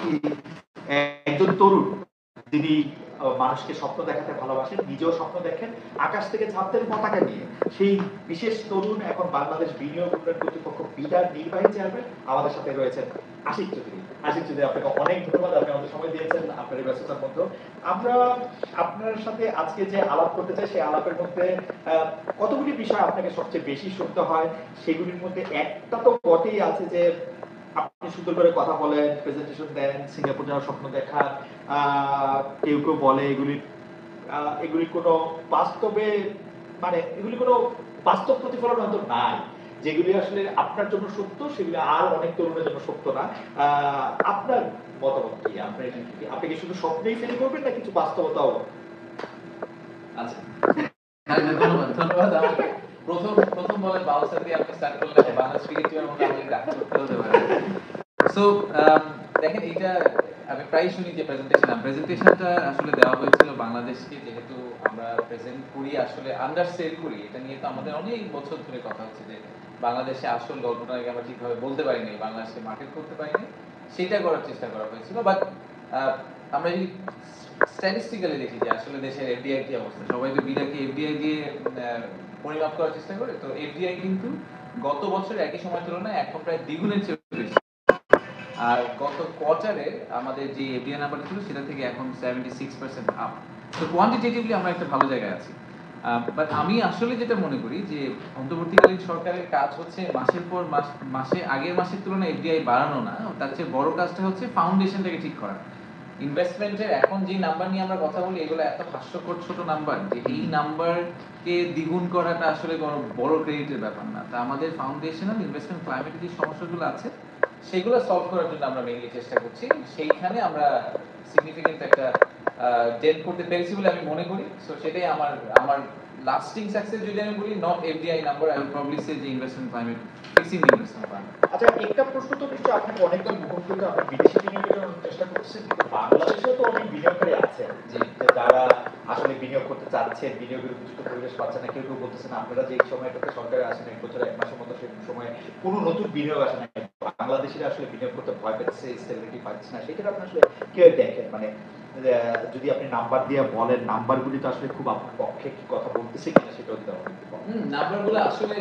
কি একজন তরুণ যিনি মানুষকে স্বপ্ন দেখাতে ভালোবাসেন, নিজেও স্বপ্ন দেখেন, আকাশ থেকে ঝাঁপতেন পতাকা নিয়ে। সেই বিশেষ তরুণ এখন বাংলাদেশ বিনিয়োগ উন্নয়ন কর্তৃপক্ষ বিডার নির্বাহী চেয়ারম্যান আমাদের সাথে রয়েছেন আশিক চৌধুরী। আশিক চৌধুরী, আপনাকে অনেক ধন্যবাদ, আপনি আমাদের সময় দিয়েছেন আপনার এই ব্যস্ততার মধ্যে। আমরা আপনার সাথে আজকে যে আলাপ করতে চাই সেই আলাপের মধ্যে কতগুলি বিষয় আপনাকে সবচেয়ে বেশি শুনতে হয়, সেগুলির মধ্যে একটা তো বটেই আছে যে আপনি সুন্দর করে কথা বলেন, প্রেজেন্টেশন দেন, সিঙ্গাপুর যাওয়ার স্বপ্ন দেখান, কেউ কেউ বলে এগুলি কোনো বাস্তবে মানে এগুলি কোনো বাস্তব প্রতিফলন হয়তো নাই, যেগুলি আসলে আপনার জন্য সত্য সেগুলি আর অনেক তরুণের জন্য সত্য না। আপনার মতামত কি? আপনি কি শুধু স্বপ্নেই ফেরি করবেন না কিছু বাস্তবতাও? আচ্ছা, ধন্যবাদ ধন্যবাদ। আমাকে প্রথম প্রথম বলে বাউসার দিয়ে আপনি স্টার্ট করলেন, বাংলা স্পিরিচুয়াল মধ্যে আমাকে ডাক করতে হতে পারে। সো দেখেন, এটা আমি প্রায় শুনি যে প্রেজেন্টেশনটা আসলে দেওয়া হয়েছিল বাংলাদেশকে, যেহেতু আমরা প্রেজেন্ট করি আসলে আন্ডার সেল করি, এটা নিয়ে তো আমাদের অনেক বছর ধরে কথা হচ্ছে যে বাংলাদেশে আসল গল্পটাকে আমরা ঠিকভাবে বলতে পারিনি, বাংলাদেশকে মার্কেট করতে পারিনি, সেটা করার চেষ্টা করা হয়েছিল। বাট আমরা যদি স্ট্যাটিস্টিক্যালি দেখি যে আসলে দেশের এফডিআই কি অবস্থা, সবাই তো বিটাকে এফডিআই দিয়ে পরিমাপ করার চেষ্টা করে, তো এফডিআই কিন্তু গত বছর একই সময় তুলনায় এখন প্রায় দ্বিগুণের চেয়ে বেশি। আর গত কোয়ার্টারে আমাদের যে এফডিআই নাম্বার ছিল সেটা থেকে এখন 76% আপ। তো কোয়ান্টিটেটিভলি আমরা একটা ভালো জায়গায় আছি। বাট আমি আসলে যেটা মনে করি যে অন্তর্বর্তীকালীন সরকারের কাজ হচ্ছে মাসের পর মাসে আগের মাসের তুলনায় এফডিআই বাড়ানো না, তার চেয়ে বড় কাজটা হচ্ছে ফাউন্ডেশনটাকে ঠিক করা। ইনভেস্টমেন্টের এখন যে নাম্বার নিয়ে আমরা কথা বলি, এগুলো এত হাস্যকর ছোট নাম্বার যে এই নাম্বারকে দ্বিগুণ করাটা আসলে বড় ক্রেডিটের ব্যাপার না। তা আমাদের ফাউন্ডেশনাল ইনভেস্টমেন্ট ক্লাইমেটের যে সমস্যাগুলো আছে সেগুলো সলভ করার জন্য আমরা মেইনলি চেষ্টা করছি। সেইখানে আমরা সিগনিফিকেন্ট একটা ডেট করতে পেরেছি বলে আমি মনে করি। সো সেটাই আমার আমার লাস্টিং সাকসেস যদি আমি বলি, not FDI number, I will probably say যে investment climate, fixing the investment climate. আচ্ছা, একটা প্রশ্ন তো নিশ্চয়ই আপনাকে অনেকবার মুখোমুখি, আপনি বিদেশি বিনিয়োগের জন্য চেষ্টা করছেন, কিন্তু বাংলাদেশেও তো অনেক বিনিয়োগকারী আছেন যে যারা আসলে বিনিয়োগ করতে চাচ্ছেন, বিনিয়োগের উপযুক্ত পরিবেশ পাচ্ছেন না। কেউ কেউ বলতেছেন আপনারা যে সময়টাতে সরকারে আসেন, 1 বছর 1 মাসের মতো, সেই সময় কোনো নতুন বিনিয়োগ আসে না, বাংলাদেশিরা আসলে বিনিয়োগ করতে ভয় পাচ্ছে, স্টেবিলিটি পাচ্ছে না। সেটা আপনি আসলে কেউ দেখেন মানে যদি আপনি নাম্বার দিয়ে বলেন, নাম্বারগুলি তো আসলে খুব আপনার পক্ষে কি কথা বলতেছে কিনা সেটাও দিতে হবে। নাম্বারগুলো আসলে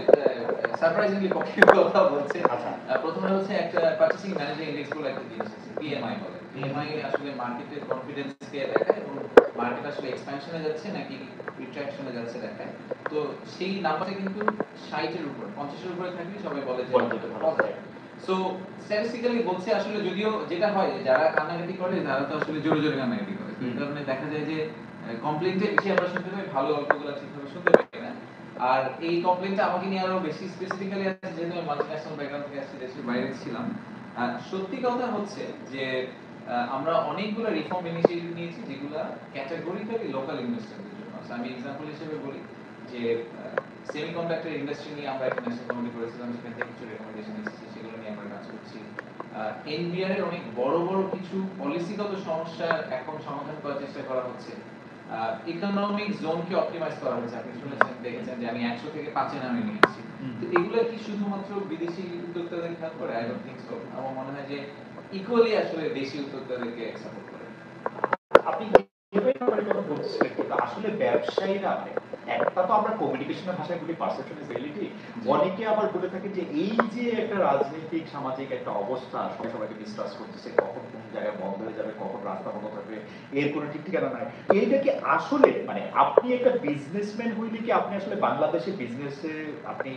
সারপ্রাইজিংলি পক্ষে কথা বলছে। আচ্ছা, প্রথমে হচ্ছে একটা পারচেজিং ম্যানেজার ইন্ডেক্স বলে একটা জিনিস আছে, পিএমআই বলে। পিএমআই আসলে মার্কেটের কনফিডেন্সকে দেখায় এবং মার্কেট আসলে এক্সপ্যানশনে যাচ্ছে নাকি রিট্রাকশনে যাচ্ছে দেখায়। তো সেই নাম্বারটা কিন্তু 60 এর উপর, 50 এর উপরে থাকলে সবাই বলে যে সো স্ট্যাটিস্টিক্যালি বলছে আসলে, যদিও যেটা হয় যারা কান্নাকাটি করে তারা তো আসলে জোরে জোরে কান্নাকাটি করে, এই কারণে দেখা যায় যে কমপ্লেইনটা বেশি আমরা শুনতে পাই, ভালো গল্পগুলো ঠিকভাবে শুনতে পাই না। আর এই কমপ্লেইনটা আমাকে নিয়ে আরো বেশি স্পেসিফিক্যালি আছে, যেহেতু আমি মাল্টিন্যাশনাল ব্যাকগ্রাউন্ড থেকে আসছি, দেশের বাইরে ছিলাম। আর সত্যি কথা হচ্ছে যে আমরা অনেকগুলো রিফর্ম ইনিশিয়েটিভ নিয়েছি যেগুলো ক্যাটাগরিক্যালি লোকাল ইনভেস্টরদের জন্য। আমি এক্সাম্পল হিসেবে বলি যে সেমিকন্ডাক্টর ইন্ডাস্ট্রি নিয়ে আমরা একটা ন্যাশনাল কমিটি করেছিলাম, সেখান থেকে কিছু রেকমেন্ডেশন এসেছে, সেগুলো নিয়ে আমরা কাজ করছি। এনবিআর এর অনেক বড় বড় কিছু পলিসিগত সমস্যা এখন সমাধান করার চেষ্টা করা হচ্ছে। ইকোনমিক জোনকে অপটিমাইজ করা হচ্ছে, আপনি শুনেছেন দেখেছেন যে আমি 100 থেকে 5 এ নামিয়ে নিয়েছি। তো এগুলো কি শুধুমাত্র বিদেশি উদ্যোক্তাদের খেয়াল করে? I don't think so. আমার মনে হয় যে ইকুয়ালি আসলে দেশি উদ্যোক্তাদেরকে সাপোর্ট করে। আপনি বলছিলেন, কিন্তু আসলে ব্যবসায়ীরা একটা তো আমরা কমিউনিকেশনের ভাষায় বলি পারসেপশন ইজ রিয়েলিটি, অনেকে আবার বলে থাকে যে এই যে একটা রাজনৈতিক সামাজিক একটা অবস্থা, সবাই সবাইকে ডিসকাস করতেছে, কখন কোন জায়গায় বন্ধ হয়ে যাবে, কখন রাস্তা বন্ধ থাকবে, এর কোনো ঠিক ঠিকানা নাই। এইটা কি আসলে মানে আপনি একটা বিজনেসম্যান হইলে কি আপনি আসলে বাংলাদেশে বিজনেসে আপনি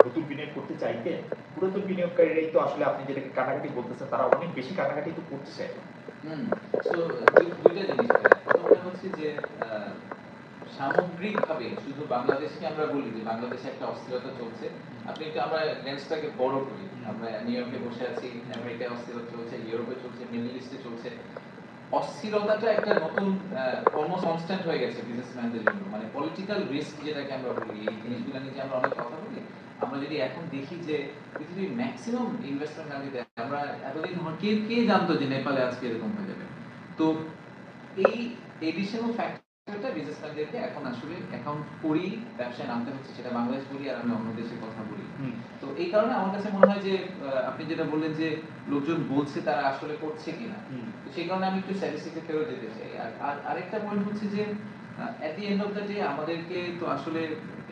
নতুন বিনিয়োগ করতে চাইতেন? পুরাতন বিনিয়োগকারীরাই তো আসলে আপনি যেটাকে কাটাকাটি বলতেছেন, তারা অনেক বেশি কাটাকাটি তো করতেছে। সো দুইটা জিনিস, প্রথমটা হচ্ছে যে সামগ্রিকভাবে শুধু বাংলাদেশকে আমরা বলি যে বাংলাদেশে একটা অস্থিরতা চলছে। আপনি একটু আমরা লেন্সটাকে বড় করি, আমরা নিউ ইয়র্কে বসে আছি, আমেরিকায় অস্থিরতা চলছে, ইউরোপে চলছে, মিডল ইস্টে চলছে। অস্থিরতাটা একটা নতুন অলমোস্ট কনস্ট্যান্ট হয়ে গেছে বিজনেসম্যানদের জন্য। মানে পলিটিক্যাল রিস্ক যেটাকে আমরা বলি, এই জিনিসগুলো নিয়ে যে আমরা অনেক কথা বলি, আমরা যদি এখন দেখি যে পৃথিবীর ম্যাক্সিমাম ইনভেস্টমেন্ট আমি দেখি, আমরা এতদিন কে জানতো যে নেপালে আজকে এরকম হয়ে যাবে। তো এই এডিশনাল ফ্যাক্টর বিজনেসম্যানদেরকে এখন আসলে অ্যাকাউন্ট করি ব্যবসায় নামতে হচ্ছে, সেটা বাংলাদেশ বলি আর আমি অন্য দেশের কথা বলি। তো এই কারণে আমার কাছে মনে হয় যে আপনি যেটা বললেন যে লোকজন বলছে তারা আসলে করছে কিনা, তো সেই কারণে আমি একটু স্ট্যাটিস্টিক্সে ফেরত যেতে চাই। আর আরেকটা পয়েন্ট হচ্ছে যে at the end of the day আমাদেরকে তো আসলে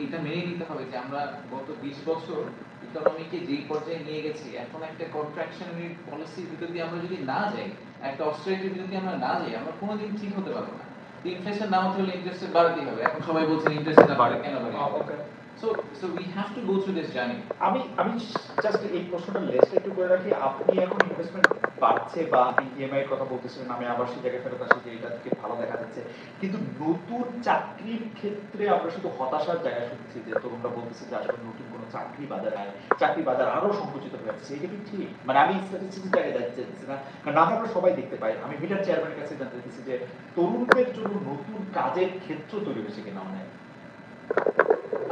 এটা মেনে নিতে হবে যে আমরা গত 20 বছর ইকোনমিকে যেই পর্যায়ে নিয়ে গেছি, এখন একটা কন্ট্রাকশনারি পলিসির ভিতর দিয়ে আমরা যদি না যাই, একটা অস্ট্রেলিয়ার ভিতর দিয়ে আমরা না যাই, আমরা কোনোদিন ঠিক হতে পারবো না। ইনফ্লেশন নামাতে হলে ইন্টারেস্ট রেট বাড়াতেই হবে। এখন সবাই বলছেন ইন্টারেস্ট রেট বাড়ে কেন বাড়ে? So we have to go through this journey. আমি জাস্ট এই প্রশ্নটা লেসটা একটু করে রাখি। আপনি এখন ইনভেস্টমেন্ট বাড়ছে বা আপনি ইএমআই এর কথা বলতেছিলেন, আমি আবার সেই জায়গায় ফেরত আসি যে এটা থেকে ভালো দেখা যাচ্ছে, কিন্তু নতুন চাকরির ক্ষেত্রে আমরা শুধু হতাশার জায়গায় শুনছি যে তরুণরা বলতেছে যে আসলে নতুন কোনো চাকরি বাজার নাই, চাকরি বাজার আরো সংকুচিত হয়ে যাচ্ছে। এটা কি ঠিক? মানে আমি স্ট্যাটিস্টিক্স জায়গায় যাচ্ছি না, কারণ আমরা সবাই দেখতে পাই। আমি মিটার চেয়ারম্যানের কাছে জানতে চাইছি যে তরুণদের জন্য নতুন কাজের ক্ষেত্র তৈরি হয়েছে কিনা অনেক।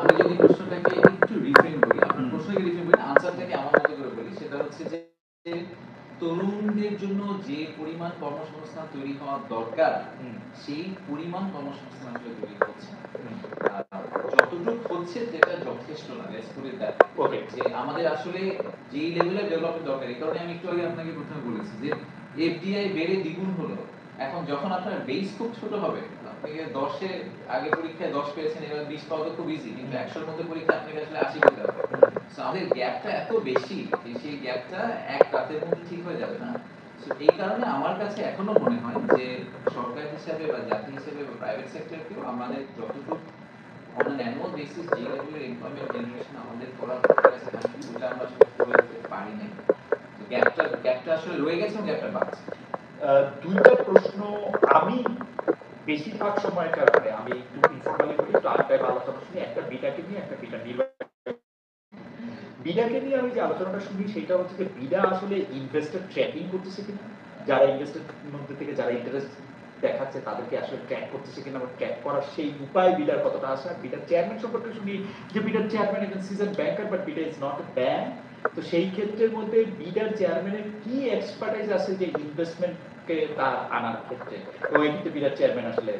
আমি যদি প্রশ্নটাকে একটু রিফ্রেম করি, আপনার প্রশ্নকে রিফ্রেম করি, আনসারটাকে আমার মতো করে বলি, সেটা হচ্ছে যে তরুণদের জন্য যে পরিমাণ কর্মসংস্থান তৈরি হওয়া দরকার সেই পরিমাণ কর্মসংস্থান আসলে তৈরি হচ্ছে যতটুকু হচ্ছে যেটা যথেষ্ট না। Let's put it that okay, যে আমাদের আসলে যেই লেভেলের ডেভেলপমেন্ট দরকার, এই কারণে আমি একটু আগে আপনাকে প্রথমে বলেছি যে এফডিআই বেড়ে দ্বিগুণ হলো। এখন যখন আপনার বেস খুব ছোট হবে, আপনি 10-এ আগে পরীক্ষায় 10 পেয়েছেন, এবার 20 পাওয়া তো খুব ইজি, কিন্তু 100-এর মধ্যে পরীক্ষা আপনাকে আসলে 80 পেতে হবে। সো আমাদের গ্যাপটা এত বেশি যে সেই গ্যাপটা এক রাতের মধ্যে ঠিক হয়ে যাবে না। সো এই কারণে আমার কাছে এখনো মনে হয় যে সরকার হিসাবে বা জাতি হিসেবে বা প্রাইভেট সেক্টরকেও আমাদের যতটুকু অন অ্যান অ্যানুয়াল বেসিস যে লেভেলের এমপ্লয়মেন্ট জেনারেশন আমাদের করার দরকার আছে, ওটা আমরা আসলে করে উঠতে পারি নাই। গ্যাপটা আসলে রয়ে গেছে এবং গ্যাপটা বাড়ছে। দুইটা প্রশ্ন আমি বেশিরভাগ সময়ের কারণে আমি একটু ইনফর্মালি করি, একটু আড্ডায় আলোচনা শুনি, একটা বিটাকে নিয়ে একটা বিটা নির্বাচন। বিডাকে নিয়ে আমি যে আলোচনাটা শুনি সেটা হচ্ছে যে বিডা আসলে ইনভেস্টর ট্র্যাকিং করতেছে কিনা, যারা ইনভেস্টর মধ্যে থেকে যারা ইন্টারেস্ট দেখাচ্ছে তাদেরকে আসলে ট্র্যাক করতেছে কিনা, বা ট্র্যাক করার সেই উপায় বিডার কতটা আসে। আর বিডার চেয়ারম্যান সম্পর্কে শুনি যে বিডার চেয়ারম্যান একজন season banker, but BIDA is not a bank. তো সেই ক্ষেত্রের মধ্যে বিডার চেয়ারম্যানের কি এক্সপার্টাইজ আছে যে ইনভেস্টমেন্টকে তার আনার ক্ষেত্রে, এবং এই ক্ষেত্রে বিডার চেয়ারম্যান আসলে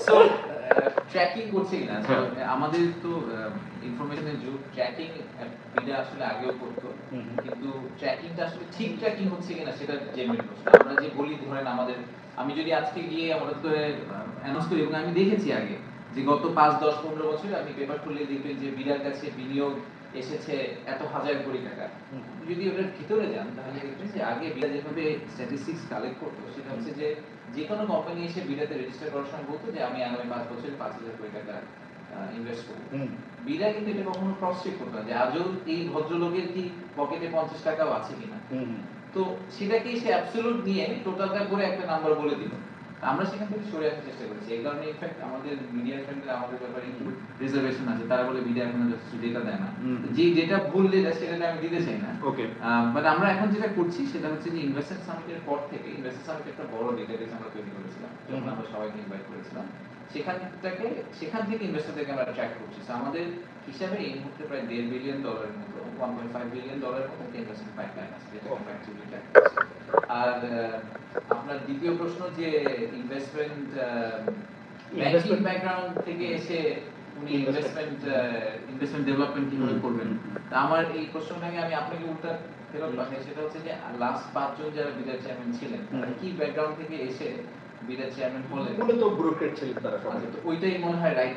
সো ট্র্যাকিং করছে কিনা, আমাদের তো ইনফরমেশনের যুগ, ট্র্যাকিং বিডা আসলে আগেও করতো, কিন্তু ট্র্যাকিংটা আসলে ঠিক ট্র্যাকিং হচ্ছে কিনা সেটা জেনুইন প্রশ্ন। আমরা যে বলি ধরেন আমাদের, আমি যদি আজকে গিয়ে হঠাৎ করে অ্যানাউন্স করি, এবং আমি দেখেছি আগে যে গত 5, 10, 15 বছরে আপনি পেপার খুললে দেখবেন যে বিডার কাছে বিনিয়োগ এসেছে এত হাজার কোটি টাকা। যদি ওটার ভিতরে যান তাহলে দেখবেন যে আগে বিডা যেভাবে স্ট্যাটিস্টিক্স কালেক্ট করতো সেটা হচ্ছে যে কোনো কোম্পানি এসে বিডাতে রেজিস্টার করার সময় বলতো যে আমি আগামী 5 বছরে 5,000 কোটি টাকা ইনভেস্ট করব। বিডা কিন্তু এটা কখনো ক্রস চেক করতো না যে আজও এই ভদ্রলোকের কি পকেটে 50 টাকাও আছে কিনা। তো সেটাকে সে অ্যাবসলিউট নিয়ে টোটালটা করে একটা নাম্বার বলে দিল। আমরা সেখান থেকে সরে আসার চেষ্টা করেছি। এই কারণে ইনফ্যাক্ট আমাদের মিডিয়া ফ্রেন্ডরা আমাদের ব্যাপারে একটু রিজার্ভেশন আছে, তারা বলে মিডিয়া এখনো যথেষ্ট ডেটা দেয় না। যে ডেটা ভুল ডেটা সেটা আমি দিতে চাই না। ওকে, বাট আমরা এখন যেটা করছি সেটা হচ্ছে যে ইনভেস্টমেন্ট সামিটের পর থেকে, ইনভেস্টমেন্ট সামিট একটা বড় ডেটাবেস আমরা তৈরি করেছিলাম যখন আমরা সবাইকে ইনভাইট করেছিলাম, সেখান থেকে ইনভেস্টরদেরকে আমরা ট্র্যাক করছি। আমাদের হিসাবে এই মুহূর্তে প্রায় $1.5 বিলিয়ন মতো, $1.5 বিলিয়ন মতো ইনভেস্টমেন্ট পাইপলাইন আছে, যেটা আমরা অ্যাকচুয়ালি ট্র্যাক করছি। আর আপনার দ্বিতীয় প্রশ্ন যে ইনভেস্টমেন্ট ব্যাংকিং ব্যাকগ্রাউন্ড থেকে এসে উনি ইনভেস্টমেন্ট ডেভেলপমেন্ট কিভাবে করবেন, তা আমার এই প্রশ্নটাকে আমি আপনাকে উল্টা ফেরত পাঠাই। সেটা হচ্ছে যে লাস্ট 5 জন যারা বিডার চেয়ারম্যান ছিলেন তারা কি ব্যাকগ্রাউন্ড থেকে এসে বিডার চেয়ারম্যান হলেন, মূলত ব্যুরোক্রেট ছিলেন তারা সবাই। তো ওইটাই মনে হয় রাইট।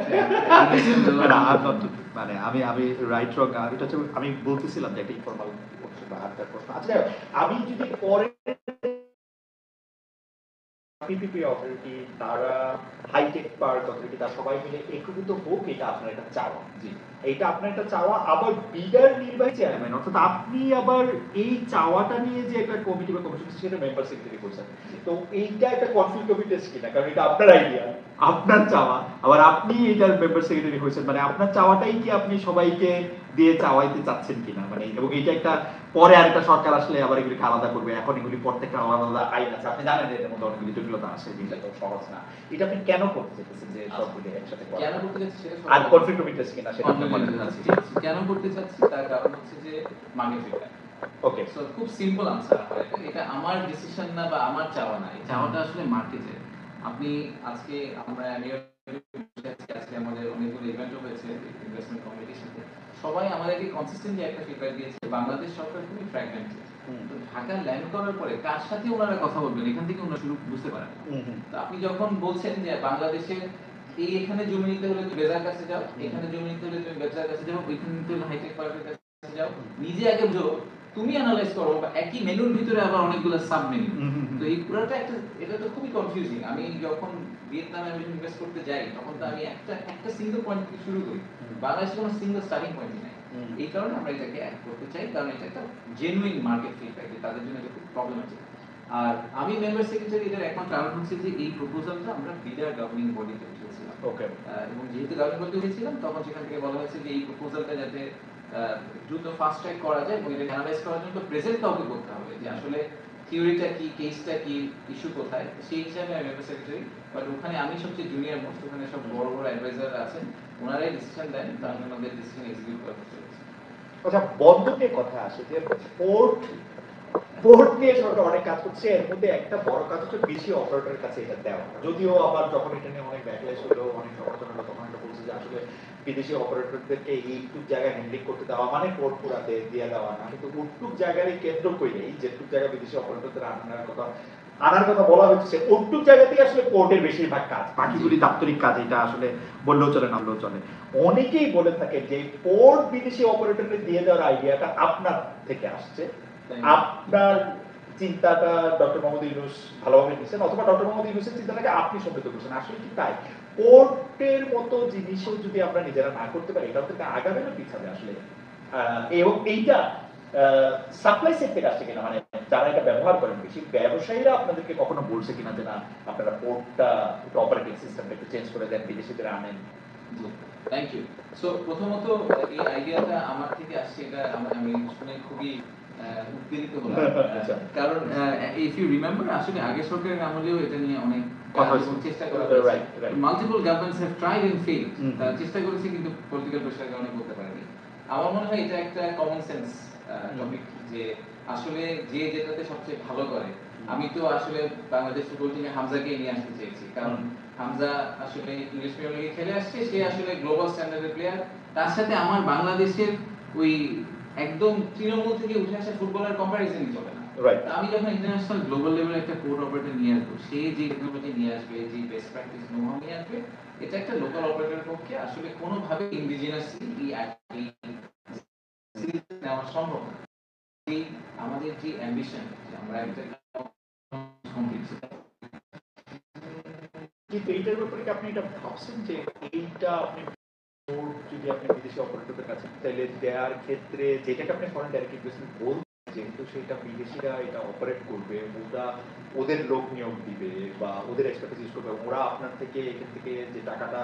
মানে আমি রাইট রং এটা হচ্ছে আমি বলতেছিলাম যে একটা ইনফর্মাল প্রশ্ন বা আরেকটা প্রশ্ন। আচ্ছা, আমি যদি পরে পিপিপি অথরিটি, তারা হাইটেক পার্ক অথরিটি, তারা সবাই মিলে একীভূত হোক, এটা আপনার একটা চাওয়া। জি, এটা আপনার একটা চাওয়া। আবার বিডার নির্বাহী চেয়ারম্যান, অর্থাৎ আপনি আবার এই চাওয়াটা নিয়ে যে একটা কমিটি বা কমিশন সেটা মেম্বার সেক্রেটারি করছেন, তো এইটা একটা কনফ্লিক্ট অফ ইন্টারেস্ট কিনা? কারণ এটা আপনার আইডিয়া, আপনার চাওয়া, আবার আপনি এটার মেম্বার সেক্রেটারি হয়েছেন, মানে আপনার চাওয়াটাই কি আপনি সবাইকে দিয়ে চাওয়াইতে চাচ্ছেন কিনা? মানে এবং এইটা একটা পরে আরেকটা সরকার আসলে আবার এগুলিকে আলাদা করবে, এখন এগুলি প্রত্যেকটা আলাদা আলাদা আইন আছে, আপনি জানেন এর মধ্যে অনেকগুলি জটিলতা আছে, জিনিসটা তো সহজ না। এটা আপনি কেন করতে চাইতেছেন যে সবগুলি একসাথে করা? কেন করতে চাচ্ছি সেটা আর কনফ্লিক্ট অফ ইন্টারেস্ট কিনা সেটা আপনি বলেন। কেন করতে চাচ্ছি তার কারণ হচ্ছে যে মার্কেট রিটার্ন। ওকে, সো খুব সিম্পল আনসার হয় এটা, এটা আমার ডিসিশন না বা আমার চাওয়া না, এই চাওয়াটা আসলে মার্কেটের। আপনি আজকে আমরা আজকে আমাদের অনেকগুলো ইভেন্টও হয়েছে ইনভেস্টমেন্ট কমিটির সাথে, সবাই আমাদেরকে কনসিস্টেন্টলি একটা ফিডব্যাক দিয়েছে বাংলাদেশ সরকার খুবই ফ্র্যাগমেন্টেড। তো ঢাকা ল্যান্ড করার পরে কার সাথে ওনারা কথা বলবেন এখান থেকে ওনারা শুরু বুঝতে পারেন না। তো আপনি যখন বলছেন যে বাংলাদেশের এই এখানে জমি নিতে হলে তুমি বেজার কাছে যাও, এখানে জমি নিতে হলে তুমি বেজার কাছে যাও, ওইখানে নিতে হলে হাইটেক পার্কের কাছে যাও, নিজে আগে বুঝো, তুমি অ্যানালাইজ করো, বা একই মেনুর ভিতরে আবার অনেকগুলো সাব মেনু। তো এই পুরোটা একটা, এটা তো খুবই কনফিউজিং। আমি যখন ভিয়েতনামে আমি ইনভেস্ট করতে যাই তখন তো আমি একটা সিঙ্গেল পয়েন্ট থেকে শুরু করি, বাংলাদেশে কোনো সিঙ্গেল স্টার্টিং পয়েন্টই নাই। এই কারণে আমরা এটাকে অ্যাড করতে চাই, কারণ এটা একটা জেনুইন মার্কেট ফিডব্যাক যে তাদের জন্য এটা খুব প্রবলেমেটিক। আর আমি মেম্বার সেক্রেটারি, এটার একমাত্র কারণ হচ্ছে যে এই প্রপোজালটা আমরা বিডার গভর্নিং বডিতে উঠেছিলাম। ওকে, এবং যেহেতু গভর্নিং বডিতে উঠেছিলাম তখন সেখান থেকে বলা হয়েছে যে এই প্রপোজালটা যাতে দ্রুত ফাস্ট ট্র্যাক করা যায় এবং এটা অ্যানালাইজ করার জন্য প্রেজেন্ট কাউকে করতে হবে যে আসলে থিওরিটা কি, কেসটা কি, ইস্যু কোথায়, সেই হিসাবে আমি মেম্বার সেক্রেটারি। বাট ওখানে আমি সবচেয়ে জুনিয়র মোস্ট, ওখানে সব বড় বড় অ্যাডভাইজাররা আছেন, ওনারাই ডিসিশন দেন, তার জন্য আমাদের ডিসিশন এক্সিকিউট করা হচ্ছে। আচ্ছা, বন্দর কথা আসে যে পোর্ট, পোর্ট নিয়ে সরকার অনেক কাজ করছে, এর মধ্যে একটা বড় কাজ হচ্ছে বিদেশি অপারেটরের কাছে এটা দেওয়া। যদিও আবার যখন এটা নিয়ে অনেক ব্যাকল্যাশ হলো, অনেক সমালোচনা হলো, তখন এটা বলছে যে আসলে বিদেশি অপারেটরদেরকে এইটুক জায়গায় হ্যান্ডলিং করতে দেওয়া মানে পোর্ট পুরাতে দিয়ে দেওয়া না, কিন্তু ওটুক জায়গায় কেন্দ্র করে এই যেটুক জায়গায় বিদেশি অপারেটরদের আনার কথা বলা হচ্ছে, ওটুক জায়গাতেই আসলে পোর্টের বেশিরভাগ কাজ, বাকিগুলি দাপ্তরিক কাজ, এটা আসলে বললেও চলে নামলেও চলে। অনেকেই বলে থাকে যে পোর্ট বিদেশি অপারেটরকে দিয়ে দেওয়ার আইডিয়াটা আপনার থেকে আসছে, আপনার চিন্তাটা ডক্টর মোহাম্মদ ইউনূস ভালোভাবে নিচ্ছেন, অথবা ডক্টর মোহাম্মদ ইউনূসের চিন্তাটাকে আপনি সমৃদ্ধ করছেন। আসলে কি তাই? পোর্টের মতো জিনিসও যদি আমরা নিজেরা না করতে পারি, এটা থেকে আগাবে না পিছাবে আসলে? এবং এইটা সাপ্লাই সাইড থেকে আসছে কিনা, মানে যারা এটা ব্যবহার করেন বেশি ব্যবসায়ীরা আপনাদেরকে কখনো বলছে কিনা যে না আপনারা পোর্টটা একটু অপারেটিং সিস্টেমটা একটু চেঞ্জ করে দেন, বিদেশিদের আনেন? Thank you. সো প্রথমত এই আইডিয়াটা আমার থেকে আসছে, এটা আমি শুনে খুবই উদ্বেলিত হলাম। কারণ ইফ ইউ রিমেম্বার আসলে আগে সরকারের আমলেও এটা নিয়ে অনেক চেষ্টা করা হয়েছে, multiple governments have tried and failed, তারা চেষ্টা করেছে কিন্তু পলিটিক্যাল প্রেসারের কারণে করতে পারেনি। আমার মনে হয় এটা একটা কমন সেন্স টপিক, যে আসলে যে যেটাতে সবচেয়ে ভালো করে। আমি তো আসলে বাংলাদেশ ফুটবল টিমে হামজাকে নিয়ে আসতে চেয়েছি, কারণ হামজা আসলে ইংলিশ প্রিমিয়ার লিগে খেলে আসছে, সে আসলে গ্লোবাল স্ট্যান্ডার্ডের প্লেয়ার। তার সাথে আমার বাংলাদেশের ওই একদম তৃণমূল থেকে উঠে আসা ফুটবলার কম্পারিজনই চলে না। আমি যখন ইন্টারন্যাশনাল গ্লোবাল লেভেলে একটা কোড অপারেটর নিয়ে আসবো, সে যে টেকনোলজি নিয়ে আসবে, যে বেস্ট প্র্যাকটিস নোহাউ নিয়ে আসবে, এটা একটা লোকাল অপারেটরের পক্ষে আসলে কোনোভাবে ইন্ডিজিনাসলি নেওয়া সম্ভব না। আমাদের যে অ্যাম্বিশন, আমরা একটা কিন্তু এইটার ব্যাপারে কি আপনি এটা ভাবছেন যে এইটা আপনি যদি আপনি বিদেশি অপারেটরদের কাছে তাহলে দেওয়ার ক্ষেত্রে যেটাকে আপনি ফরেন ডাইরেক্ট ইনভেস্টমেন্ট বলছেন, যেহেতু সেটা বিদেশিরা এটা অপারেট করবে, ওরা ওদের লোক নিয়োগ দিবে বা ওদের এক্সপার্টিস ইউজ করবে, ওরা আপনার থেকে এখান থেকে যে টাকাটা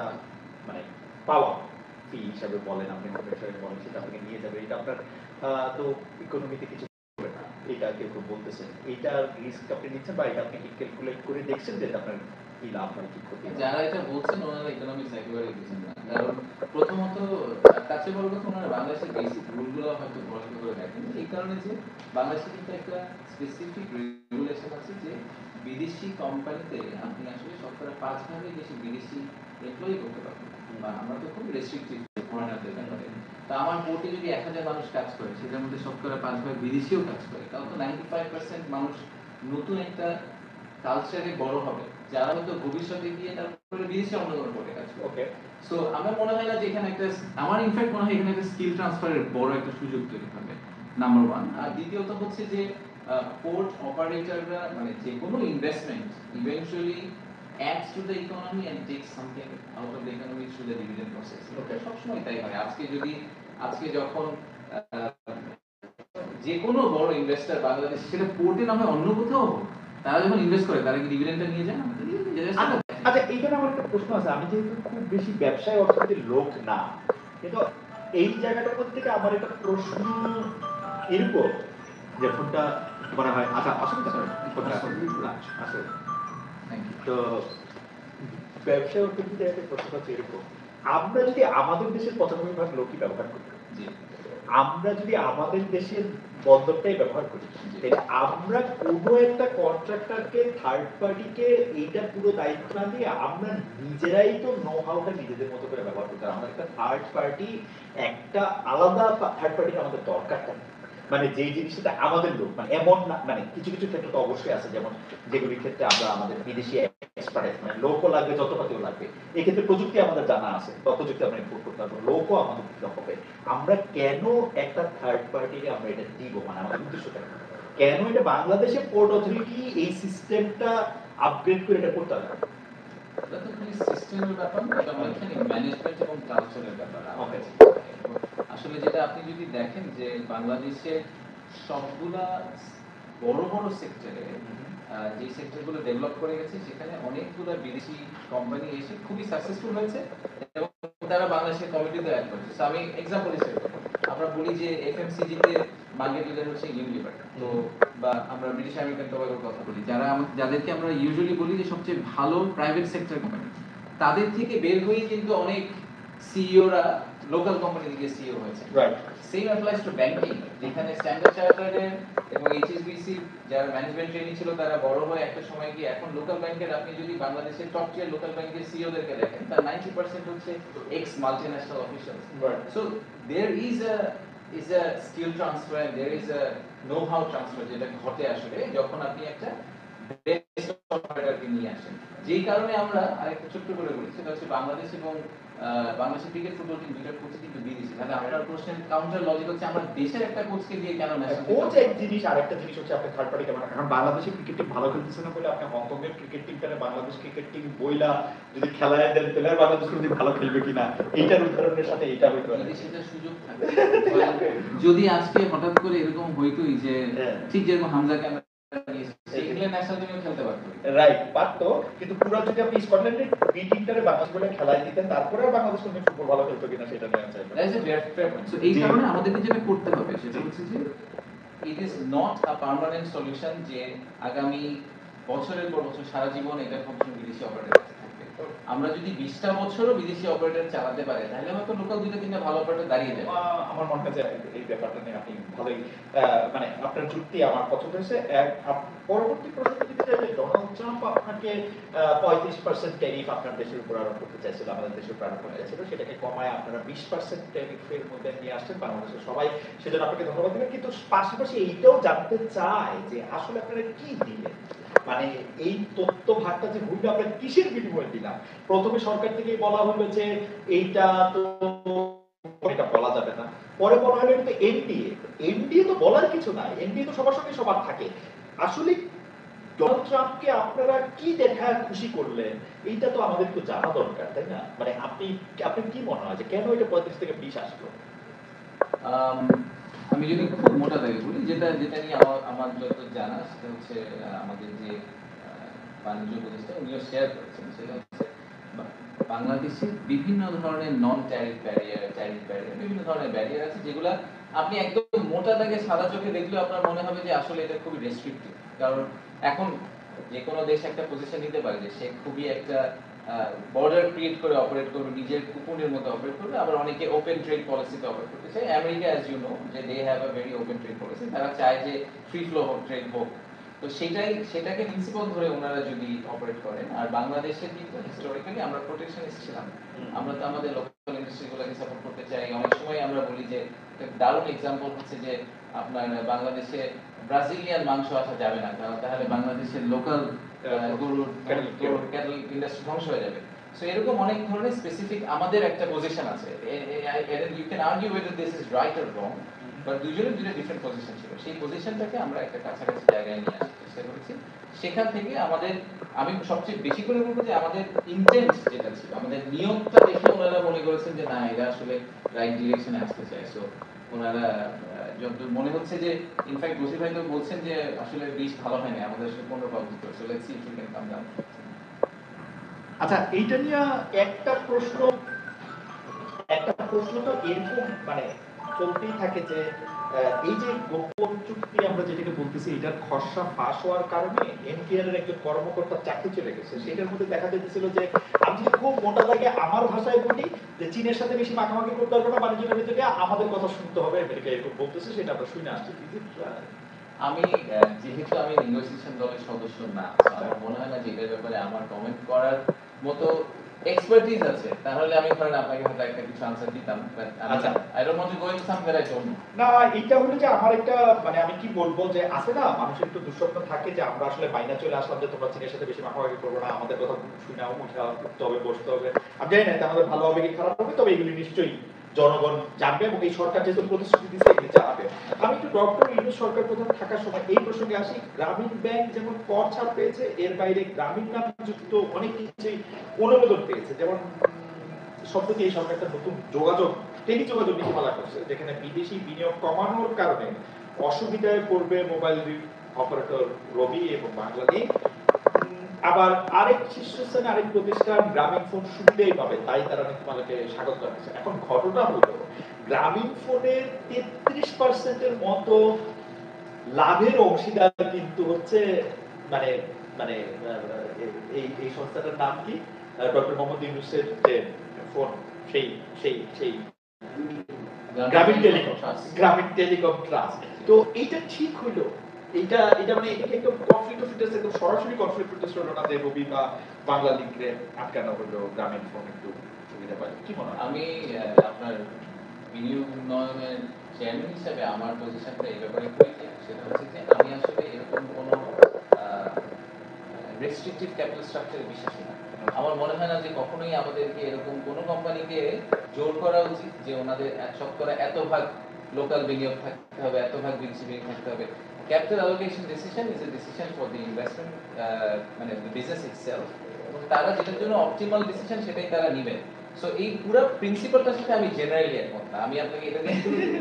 মানে পাওয়া ফি হিসাবে বলেন, আপনি হিসাবে বলেন, সেটা আপনাকে নিয়ে যাবে, এটা আপনার তো ইকোনমিতে কিছু হবে না, এটা কেউ কেউ বলতেছেন। এইটার রিস্ক আপনি নিচ্ছেন বা এটা আপনি ক্যালকুলেট করে দেখছেন যে আপনার কি লাভ হয় কি ক্ষতি? যারা এটা বলছেন ওনারা ইকোনমিক্স একেবারে বুঝেন না, কারণ প্রথমত কাছে বড় কথা ওনারা বাংলাদেশের বেসিক রুলগুলো হয়তো পড়াশোনা করে দেখেন, এই কারণে যে বাংলাদেশে কিন্তু একটা স্পেসিফিক রেগুলেশন আছে যে বিদেশি কোম্পানিতে আপনি আসলে শতকরা 5 ভাগের বেশি বিদেশি এমপ্লয়ি করতে পারবেন, বা আমরা তো খুব রেস্ট্রিকটিভ ফরেনারদের ব্যাপারে। তা আমার কোর্টে যদি 1000 মানুষ কাজ করে, সেটার মধ্যে শতকরা 5 ভাগ বিদেশিও কাজ করে, তাও তো 95% মানুষ নতুন একটা কালচারে বড় হবে, যারা হয়তো ভবিষ্যতে গিয়ে তারপরে বিদেশে অন্য কোনো কোর্টে কাজ করবে। ওকে, সো আমার মনে হয় না যে এখানে একটা, আমার ইনফ্যাক্ট মনে হয় এখানে একটা স্কিল ট্রান্সফারের বড় একটা সুযোগ তৈরি হবে, নাম্বার 1। আর দ্বিতীয়ত হচ্ছে যে পোর্ট অপারেটররা মানে যে কোনো investment eventually adds to the economy and takes something out of the economy through the dividend process. Okay. সবসময় তাই হয়। আজকে যখন যে কোনো বড় ইনভেস্টর বাংলাদেশ, সেটা পোর্টে না হয় অন্য কোথাও হোক, তারা যখন ইনভেস্ট করে তারা কি ডিভিডেন্ডটা নিয়ে যায় না? আচ্ছা, এইখানে আমার একটা প্রশ্ন আছে। আমি যেহেতু খুব বেশি ব্যবসায় অর্থনীতির লোক না, কিন্তু এই জায়গাটার মধ্যে থেকে আমার একটা প্রশ্ন এরকম যে ফোনটা মনে হয়, আচ্ছা অসুবিধা নেই, ফোনটা আসলে তো ব্যবসায় অর্থনীতিতে একটা প্রশ্ন হচ্ছে এরকম, আমরা যদি আমাদের দেশের 95% লোকই ব্যবহার করি, আমরা যদি আমাদের দেশের বন্দরটাই ব্যবহার করি, তাহলে আমরা কোনো একটা কন্ট্রাক্টরকে, থার্ড পার্টিকে এইটা পুরো দায়িত্ব না দিয়ে আমরা নিজেরাই তো নো হাউটা নিজেদের মতো করে ব্যবহার করতে হবে। আমরা একটা থার্ড পার্টি, একটা আলাদা থার্ড পার্টিকে আমাদের দরকারটা নেই। মানে যে জিনিসটা আমাদের লোক, মানে এমন না, মানে কিছু কিছু ক্ষেত্রে তো অবশ্যই আছে, যেমন যেগুলির ক্ষেত্রে আমরা আমাদের বিদেশি এক্সপার্টাইজ, মানে লোকও লাগবে, যতপাতিও লাগবে, এক্ষেত্রে প্রযুক্তি আমাদের জানা আছে, তত প্রযুক্তি আমরা ইম্পোর্ট করতে পারবো, লোকও আমাদের দিতে হবে। আমরা কেন একটা থার্ড পার্টিকে আমরা এটা দিব, মানে আমাদের উদ্দেশ্যটা কেন এটা বাংলাদেশে পোর্ট অথরিটি এই সিস্টেমটা আপগ্রেড করে এটা করতে হবে? এটা তো খালি সিস্টেমের ব্যাপার না, এটা অনেকখানি ম্যানেজমেন্ট এবং কালচারের ব্যাপার। আসলে যেটা আপনি যদি দেখেন যে বাংলাদেশে সবগুলা বড় বড় সেক্টরে, যে সেক্টরগুলো ডেভেলপ করে গেছে সেখানে অনেকগুলো বিদেশি কোম্পানি এসে খুবই সাকসেসফুল হয়েছে এবং তারা বাংলাদেশের কমিটিতে অ্যাড করেছে। সো আমি এক্সাম্পল হিসেবে আমরা বলি যে এফএমসিজি তে মার্কেট লিডার হচ্ছে ইউনিলিভার, তো বা আমরা ব্রিটিশ আমেরিকান টোবাকোর কথা বলি, যাদেরকে আমরা ইউজুয়ালি বলি যে সবচেয়ে ভালো প্রাইভেট সেক্টর কোম্পানি, তাদের থেকে বের হয়ে কিন্তু অনেক সিইওরা লোকাল কোম্পানি থেকে সিইও হয়েছে। Right, same applies to banking, যেখানে স্ট্যান্ডার্ড চার্টার্ডের এবং এইচএসবিসি যারা ম্যানেজমেন্ট ট্রেনিং ছিল তারা বড় হয়ে একটা সময় গিয়ে এখন লোকাল ব্যাংকের, আপনি যদি বাংলাদেশের টপ টিয়ার লোকাল ব্যাংকের সিইওদেরকে দেখেন, তার 90% হচ্ছে ex multinational officials. So there is a skill transfer, there is a know how transfer যেটা ঘটে আসলে যখন আপনি একটা বেস্ট অপারেটরকে নিয়ে আসেন। যেই কারণে আমরা আরেকটা ছোট্ট করে বলি, সেটা হচ্ছে বাংলাদেশ এবং বাংলাদেশের ক্রিকেট ফুটবল টিম দুইটা কোচ কিন্তু বিদেশি। তাহলে আপনার প্রশ্নের কাউন্টার লজিক হচ্ছে আমরা দেশের একটা কোচকে দিয়ে কেন ন্যাশনাল কোচ এক জিনিস, আরেকটা জিনিস হচ্ছে আপনি থার্ড পার্টি কেমন। কারণ বাংলাদেশের ক্রিকেট টিম ভালো খেলতেছে না বলে আপনি হংকং এর ক্রিকেট টিমটারে বাংলাদেশ ক্রিকেট টিম বইলা যদি খেলায় দেন, তাহলে আর বাংলাদেশ কোনোদিন ভালো খেলবে কিনা, এইটার উদাহরণের সাথে এইটা হইতে পারে। বিদেশিটা সুযোগ থাকে যদি আজকে হঠাৎ করে এরকম হইতোই যে ঠিক যেরকম হামজাকে আমরা ইংল্যান্ড ন্যাশনাল টিমে খেলতে পারতো, রাইট, পারতো, কিন্তু পুরো যদি আপনি স্কটল্যান্ডের বি টিমটারে বাংলাদেশ বলে খেলায় দিতেন, তারপরে আর বাংলাদেশ কোনোদিন ফুটবল ভালো খেলতো কিনা সেটা নিয়ে চাই। That's a fair point. So এই কারণে আমাদেরকে যেটা করতে হবে সেটা হচ্ছে যে it is not a permanent solution যে আগামী বছরের পর বছর সারা জীবন এটা সবসময় বিদেশি অপারেটর থাকবে। আমরা যদি 20টা বছরও বিদেশি অপারেটর চালাতে পারি তাহলে হয়তো লোকাল দুইটা তিনটা ভালো অপারেটর দাঁড়িয়ে যাবে। আমার মনে হয় যে এই ব্যাপারটা নিয়ে আপনি ভালোই, মানে আপনার যুক্তি আমার পছন্দ হয়েছে। পরবর্তী প্রশ্ন যদি চাই, ডোনাল্ড ট্রাম্প আপনাকে 35% ট্যারিফ আপনার দেশের উপর আরোপ করতে চাইছিল, আমাদের দেশের উপর আরোপ করতে চাইছিল, সেটাকে কমায় আপনারা 20% ট্যারিফের মধ্যে নিয়ে আসছেন বাংলাদেশের সবাই, সেজন্য আপনাকে ধন্যবাদ দিবেন। কিন্তু পাশাপাশি এইটাও জানতে চাই যে আসলে আপনারা কি দিলেন, মানে এই তথ্য ভাগটা যে ভুলটা আমরা কিসের বিনিময়ে দিলাম। প্রথমে সরকার থেকে বলা হলো যে এইটা তো এটা বলা যাবে না, পরে বলা হলো এটা এনডিএ। এনডিএ তো বলার কিছু নাই, এনডিএ তো সবার সঙ্গে সবার থাকে। আসলে ডোনাল্ড ট্রাম্পকে আপনারা কি দেখায় খুশি করলেন, এইটা তো আমাদের একটু জানা দরকার, তাই না? মানে আপনি কি মনে হয় যে কেন এটা 35 থেকে 20 আসলো? আমি যদি খুব মোটা দাগে বলি, যেটা নিয়ে আমার যত জানা সেটা হচ্ছে আমাদের যে বাণিজ্য উপদেষ্টা উনিও শেয়ার করেছেন, সেটা হচ্ছে বাংলাদেশে বিভিন্ন ধরনের নন ট্যারিফ ব্যারিয়ার, বিভিন্ন ধরনের ব্যারিয়ার আছে যেগুলা আপনি একদম মোটা দাগে সাদা চোখে দেখলে আপনার মনে হবে যে আসলে এটা খুবই রেস্ট্রিক্টিভ। কারণ এখন যে কোনো দেশ একটা পজিশন নিতে পারে যে সে খুবই একটা বর্ডার ক্রিয়েট করে অপারেট করবে, নিজের কুপনের মতো অপারেট করবে, আবার অনেকে ওপেন ট্রেড পলিসিতে অপারেট করতে চায়। আমেরিকা অ্যাজ ইউ নো যে they have a very open trade policy, তারা চায় যে ফ্রি ফ্লো অফ ট্রেড হোক। তো সেটাকে প্রিন্সিপাল ধরে ওনারা যদি অপারেট করেন, আর বাংলাদেশে কিন্তু হিস্টোরিক্যালি আমরা প্রোটেকশনিস্ট ছিলাম, আমরা তো আমাদের লোকাল ইন্ডাস্ট্রিগুলোকে সাপোর্ট করতে চাই। অনেক সময় আমরা বলি যে দারুণ এক্সাম্পল হচ্ছে যে আপনার বাংলাদেশে ব্রাজিলিয়ান মাংস আসা যাবে না, কারণ তাহলে বাংলাদেশের লোকাল গরুর ক্যাটল ইন্ডাস্ট্রি ধ্বংস হয়ে যাবে। সো এরকম অনেক ধরনের স্পেসিফিক আমাদের একটা পজিশন আছে। You can argue whether this is right or wrong, but দুজনের দুটো ডিফারেন্ট পজিশন ছিল। সেই পজিশনটাকে আমরা একটা কাছাকাছি জায়গায় নিয়ে আসার চেষ্টা করেছি। সেখান থেকে আমি সবচেয়ে বেশি করে বলবো যে আমাদের ইন্টেন্ট যেটা ছিল, আমাদের নিয়মটা দেখে ওনারা মনে করেছেন যে না, এরা আসলে রাইট ডিরেকশনে আসতে চায়। সো ওনারা যত মনে হচ্ছে যে ইনফ্যাক্ট বসির ভাই তো বলছেন যে আসলে বীজ ভালো হয় না, আমাদের আসলে 15 পাউন্ড দিতে হবে। So let's see if we can come down. আচ্ছা, এইটা নিয়ে একটা প্রশ্ন তো এরকম, মানে চলতেই থাকে যে এই যে গোপন চুক্তি আমরা যেটাকে বলতেছি এটার খসড়া ফাঁস হওয়ার কারণে এনটিআর এর একজন কর্মকর্তার চাকরি চলে গেছে। সেটার মধ্যে দেখা যাচ্ছিল যে আমি যদি খুব মোটা দাগে আমার ভাষায় বলি যে চীনের সাথে বেশি মাখামাখি করতে পারবো না, বাণিজ্যের ভিতরে আমাদের কথা শুনতে হবে, আমেরিকা এরকম বলতেছে, সেটা আমরা শুনে আসছি। আমি যেহেতু আমি নেগোসিয়েশন দলের সদস্য না, আমার মনে হয় না যে এটার ব্যাপারে আমার কমেন্ট করার মতো এক্সপার্টিজ আছে, তাহলে আমি ধরেন আপনাকে হয়তো একটা কিছু আনসার দিতাম, বাট আচ্ছা, I don't want to go into something I don't know. না এটা হলো যে আমার একটা মানে আমি কি বলবো যে আছে না মানুষের একটু দুঃস্বপ্ন থাকে যে আমরা আসলে বাইনা চলে আসলাম যে তোমরা চীনের সাথে বেশি মাখামাখি করবো না, আমাদের কথা শুনাও, উঠতে হবে, বসতে হবে। আমি জানি না এটা আমাদের ভালো হবে কি খারাপ হবে, তবে এগুলি নিশ্চয়ই জনগণ জানবে এবং এই সরকার যেহেতু প্রতিশ্রুতি দিচ্ছে এগুলি জানাবে। আমি একটু ডক্টর ইউনূস সরকার প্রধান থাকার সময় এই প্রসঙ্গে আসি। গ্রামীণ ব্যাংক যেমন কর ছাড় পেয়েছে, এর বাইরে গ্রামীণ নাম যুক্ত অনেক কিছুই অনুমোদন পেয়েছে। যেমন সম্প্রতি এই সরকারটা নতুন যোগাযোগ টেলিযোগাযোগ নীতিমালা করছে, যেখানে বিদেশি বিনিয়োগ কমানোর কারণে অসুবিধায় পড়বে মোবাইল অপারেটর রবি এবং বাংলালিংক। আবার আরেক শীর্ষস্থানে আরেক প্রতিষ্ঠান গ্রামীণ ফোন সুবিধাই পাবে, তাই তারা নীতিমালাকে স্বাগত জানাচ্ছে। এখন ঘটনা হলো গ্রামীণ ফোনের 33% মতো লাভের অংশীদার কিন্তু হচ্ছে মানে মানে এই এই সংস্থাটার নাম কি, ডক্টর মোহাম্মদ ইউনূসের যে ফোন, সেই সেই সেই গ্রামীণ টেলিকম ট্রাস্ট। তো এইটা ঠিক হইলো, এইটা এটা মানে এটাকে একদম কনফ্লিক্ট অফ ইন্টারেস্ট, একদম সরাসরি কনফ্লিক্ট অফ ইন্টারেস্ট হলো না যে রবি বা বাংলা লিংকে আটকানো হলো, গ্রামীণ ফোন একটু সুবিধা পায়। কি মনে হয়? আমি আপনার বিনিয়োগ উন্নয়নের চেয়ারম্যান হিসেবে আমার পজিশনটা এই ব্যাপারে খুবই ক্লিয়ার। সেটা হচ্ছে যে আমি আসলে এরকম কোনো রেস্ট্রিকটিভ ক্যাপিটাল স্ট্রাকচারে বিশ্বাসী না। আমার মনে হয় না যে কখনোই আমাদেরকে এরকম কোনো কোম্পানিকে জোর করা উচিত যে ওনাদের শতকরা এত ভাগ লোকাল বিনিয়োগ থাকতে হবে, এত ভাগ বিদেশি বিনিয়োগ থাকতে হবে। Capital allocation decision is a decision for the investment, মানে দ্য বিজনেস ইটসেলফ, এবং তারা যেটার জন্য অপটিমাল ডিসিশন সেটাই তারা নেবেন। সো এই পুরো প্রিন্সিপালটার সাথে আমি জেনারেলি একমত না। আমি আপনাকে এটা নিয়ে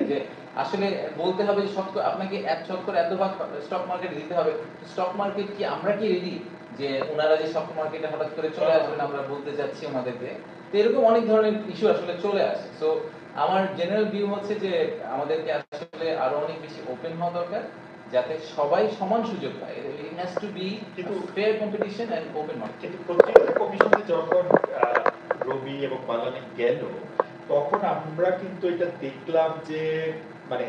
যে আসলে বলতে হবে যে আপনাকে শতকরা এত ভাগ স্টক মার্কেটে দিতে হবে। স্টক মার্কেট কি আমরা কি রেডি যে ওনারা যে স্টক মার্কেটে হঠাৎ করে চলে আসবেন আমরা বলতে যাচ্ছি ওনাদেরকে? তো এরকম অনেক ধরনের ইস্যু আসলে চলে আসে। সো আমার জেনারেল ভিউ হচ্ছে যে আমাদেরকে আসলে আরো অনেক বেশি ওপেন হওয়া দরকার, যাতে সবাই সমান সুযোগ পায়। It has to be fair competition and open market. কিন্তু প্রত্যেকটা কমিশনে যখন রবি এবং বাংলালিংক গেল, তখন আমরা কিন্তু এটা দেখলাম যে মানে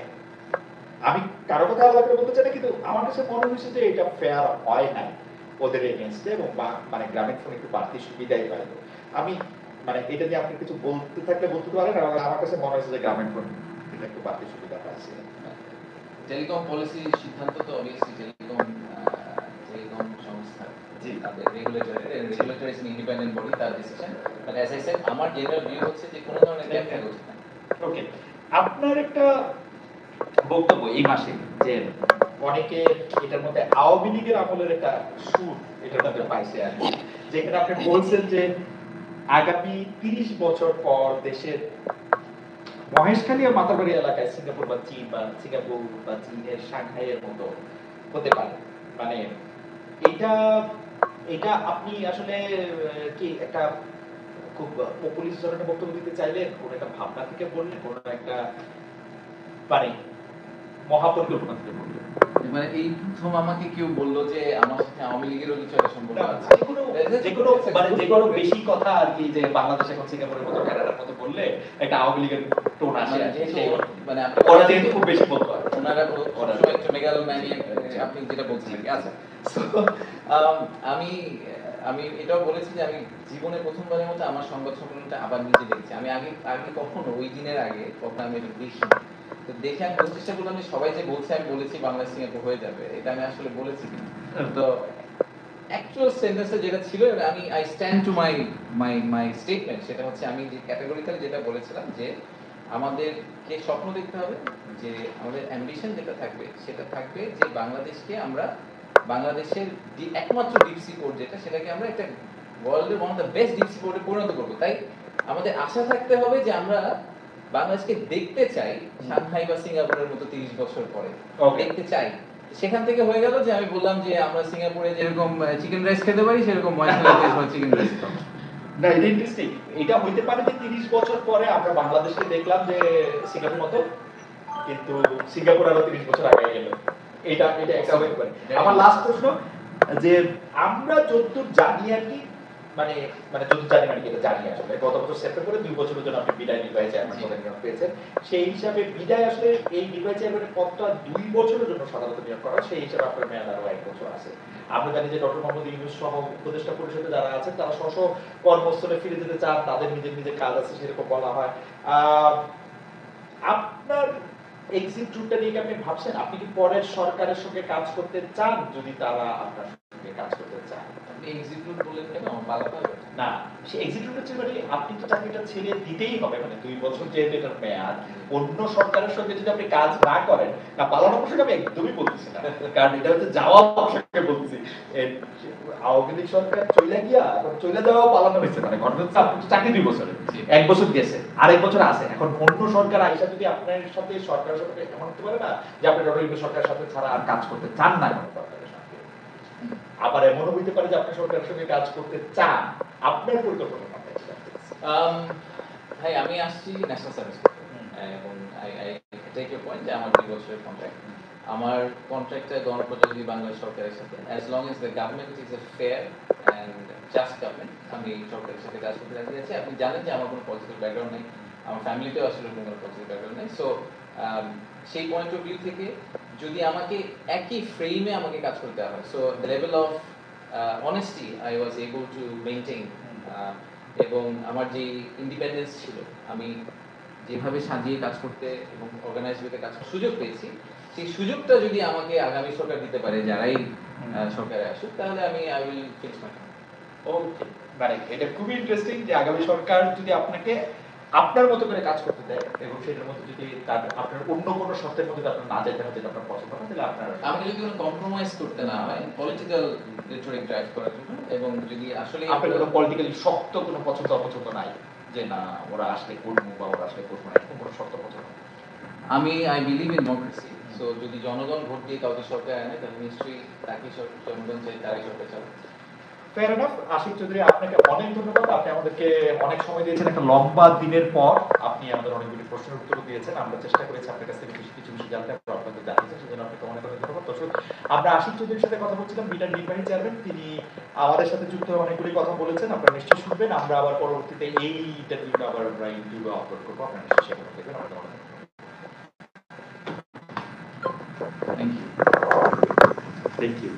আমি কারো কথা আলাদা করে বলতে চাই না, কিন্তু আমার কাছে মনে হয়েছে যে এটা ফেয়ার হয় নাই ওদের এগেনস্টে, এবং মানে গ্রামীণ ফোন একটু বাড়তি সুবিধাই পাইল। আমি মানে এটা নিয়ে আপনি কিছু বলতে থাকলে বলতে পারেন, আমার কাছে মনে হয়েছে যে গ্রামীণ ফোন এটা একটু বাড়তি সুবিধা পাইছে। টেলিকম পলিসি সিদ্ধান্ত তো অবভিয়াসলি টেলিকম সংস্থা, জি, তাদের রেগুলেটর ইজ ইন্ডিপেন্ডেন্ট বডি, তার decision. But as I said আমার জেনারেল ভিউ হচ্ছে যে কোনো ধরনের গ্যাপ থাকা উচিত না। ওকে, আপনার একটা বক্তব্য এই মাসে যে অনেকে এটার মধ্যে আওয়ামী লীগের আমলের একটা সুর এটার মধ্যে পাইছে আর কি, যেখানে আপনি বলছেন যে আগামী 30 বছর পর দেশের মহেশখালী ও মাতাবাড়ি এলাকায় সিঙ্গাপুর বা চীনের সাংহাইয়ের মতো হতে পারে। মানে এটা এটা আপনি আসলে কি একটা খুব পপুলিস্ট ধরনের বক্তব্য দিতে চাইলেন, কোন একটা ভাবনা থেকে বললেন, কোন একটা মানে মহাপরিকল্পনা থেকে বললেন? মানে এই প্রথম আমাকে কেউ বললো যে আমার সাথে আওয়ামী লীগেরও কিছু একটা সম্পর্ক আছে। যেগুলো বেশি কথা আর কি, যে বাংলাদেশ এখন সিঙ্গাপুরের মতো কানাডার মতো বললে একটা আওয়ামী লীগের টোন আসে, মানে ওরা যেহেতু খুব বেশি বলতো ওনারা সবসময় একটু মেগালোম্যানিয়াক, আপনি যেটা বলছিলেন। আচ্ছা, আমি আমি এটাও বলেছি যে আমি জীবনে প্রথমবারের মতো আমার সংবাদ সম্মেলনটা আবার নিজে দেখছি। আমি আগে আগে কখনো ওই দিনের আগে কখনো আমি এটা দেখি, তো দেখে আমি বলতে চেষ্টা করলাম যে সবাই যে বলছে আমি বলেছি বাংলা সিঙ্গাপুর হয়ে যাবে, এটা আমি আসলে বলেছি কিনা। তো অ্যাকচুয়াল সেন্টেন্সে যেটা ছিল, আমি I stand to my my my statement, সেটা হচ্ছে আমি যে ক্যাটাগরিক্যালি যেটা বলেছিলাম যে আমাদেরকে স্বপ্ন দেখতে হবে, যে আমাদের অ্যাম্বিশন যেটা থাকবে সেটা থাকবে যে বাংলাদেশকে আমরা বাংলাদেশের একমাত্র ডিপ সি পোর্ট যেটা, সেটাকে আমরা একটা ওয়ার্ল্ডের one of the best deep sea পোর্টে পরিণত করবো। তাই আমাদের আশা থাকতে হবে যে আমরা বাংলাদেশকে দেখতে চাই সাংহাই বা সিঙ্গাপুরের মতো 30 বছর পরে দেখতে চাই। সেখান থেকে হয়ে গেল যে আমি বললাম যে আমরা সিঙ্গাপুরে যেরকম চিকেন রাইস খেতে পারি সেরকম মহেশখালীতে চিকেন রাইস খাবো। না, এটা ইন্টারেস্টিং। এটা হইতে পারে যে 30 বছর পরে আমরা বাংলাদেশকে দেখলাম যে সিঙ্গাপুর মতো, কিন্তু সিঙ্গাপুর আরো 30 বছর আগে গেল। এটা একটা হতে পারে। আমার লাস্ট প্রশ্ন যে আমরা যতদূর জানি আর কি মানে যতদূর জানি মানে কি এটা জানি আসলে গত বছর সেপ্টেম্বরে 2 বছরের জন্য আপনি বিদায় নির্বাহী চেয়ারম্যান পদে নিয়োগ পেয়েছেন। সেই হিসাবে বিদায় আসলে এই নির্বাহী চেয়ারম্যানের পদটা 2 বছরের জন্য সাধারণত নিয়োগ করা, সেই হিসাবে আপনার মেয়াদ আরো 1 বছর আছে। আমরা জানি যে ডক্টর মোহাম্মদ ইউনূস সহ উপদেষ্টা পরিষদে যারা আছেন তারা স্ব কর্মস্থলে ফিরে যেতে চান, তাদের নিজের কাজ আছে সেরকম বলা হয়। আপনার এক্সিট রুটটা নিয়ে কি আপনি ভাবছেন? আপনি কি পরের সরকারের সঙ্গে কাজ করতে চান যদি তারা আপনার সঙ্গে কাজ করতে চান? আপনি এক্সিট রুট বললেন কেন? আমার পালাতে হবে না, সে এক্সিট রুট হচ্ছে মানে আপনি তো চাকরিটা ছেড়ে দিতেই হবে, মানে 2 বছর যেহেতু এটার মেয়াদ, অন্য সরকারের সঙ্গে যদি আপনি কাজ না করেন, না পালানোর প্রসঙ্গে আমি একদমই বলতেছি না, কারণ এটা হচ্ছে যাওয়া প্রসঙ্গে বলতেছি। আওয়ামী লীগ সরকার চলে গিয়া এখন চলে যাওয়া পালানো হয়েছে, মানে ঘটনা হচ্ছে আপনি চাকরি 2 বছরে 1 বছর গেছে, আরেক বছর আছে, এখন অন্য সরকার আইসা যদি আপনার সাথে সরকারের সাথে এমন হতে পারে না যে আপনি ডক্টর ইউনূস সরকারের সাথে ছাড়া আর কাজ করতে চান না কোনো সরকারের সাথে, আবার এমনও হইতে পারে যে আপনি সরকারের সঙ্গে কাজ করতে চান, আপনার পরিকল্পনা ভাই আমি আসছি ন্যাশনাল সার্ভিস করতে এবং আই টেক ইউর পয়েন্ট যে আমার 2 বছরের কন্ট্রাক্ট, আমার কন্ট্রাক্টটা গণপ্রজাতন্ত্রী বাংলাদেশ সরকারের সাথে as long as the government is a fair and just government, আমি সরকারের সাথে কাজ করতে রাজি আছি। আপনি জানেন যে আমার কোনো পলিটিক্যাল ব্যাকগ্রাউন্ড নেই, আমার ফ্যামিলিতেও আসলে কোনো পলিটিক্যাল ব্যাকগ্রাউন্ড নেই। সো সেই পয়েন্ট অফ ভিউ থেকে যদি আমাকে একই ফ্রেমে আমাকে কাজ করতে হয়, so the level of honesty I was able to maintain, এবং আমার যে ইন্ডিপেন্ডেন্স ছিল, আমি যেভাবে সাজিয়ে কাজ করতে এবং অর্গানাইজ হতে কাজ করার সুযোগ পেয়েছি, সেই সুযোগটা যদি আমাকে আগামী সরকার দিতে পারে, যারাই সরকারে আসুক, তাহলে আমি I will fix my time. Okay, মানে এটা খুবই ইন্টারেস্টিং যে আগামী সরকার যদি আপনাকে আপনার মতো করে কাজ করতে দেয় এবং সেটার মধ্যে যদি তার আপনার অন্য কোনো শর্তের মধ্যে আপনার না যেতে হয় যেটা আপনার পছন্দ হয়, তাহলে আপনার আমাকে যদি কোনো কম্প্রোমাইজ করতে না হয় পলিটিক্যাল রিটরিক ড্রাইভ করার জন্য, এবং যদি আসলে আপনার কোনো পলিটিক্যালি শক্ত কোনো পছন্দ অপছন্দ নাই যে না ওরা আসলে করবো বা ওরা আসলে করবো না, এরকম কোনো শক্ত পছন্দ নাই? আমি I believe in democracy. So যদি জনগণ ভোট দিয়ে কাউকে সরকার আনে, তাহলে নিশ্চয়ই তাকে জনগণ চাই তারই সরকার চালাবে। Fair enough. আশিক চৌধুরী, আপনাকে অনেক ধন্যবাদ। আপনি আমাদেরকে অনেক সময় দিয়েছেন, একটা লম্বা দিনের পর আপনি আমাদের অনেকগুলি প্রশ্নের উত্তর দিয়েছেন। আমরা চেষ্টা করেছি আপনার কাছ থেকে কিছু কিছু জানতে, আপনাদের জানিয়েছেন, সেজন্য আপনাকে অনেক অনেক ধন্যবাদ। দর্শক, আমরা আশিক চৌধুরীর সাথে কথা বলছিলাম, বিটার নির্বাহী চেয়ারম্যান। তিনি আমাদের সাথে যুক্ত হয়ে অনেকগুলি কথা বলেছেন, আপনারা নিশ্চয়ই শুনবেন। আমরা আবার পরবর্তীতে এই ইন্টারভিউটা আবার আমরা ইউটিউবে আপলোড করবো, আপনারা নিশ্চয়ই সেখানে দেখবেন। আমাদের অনেক থ্যাংক ইউ। Thank you.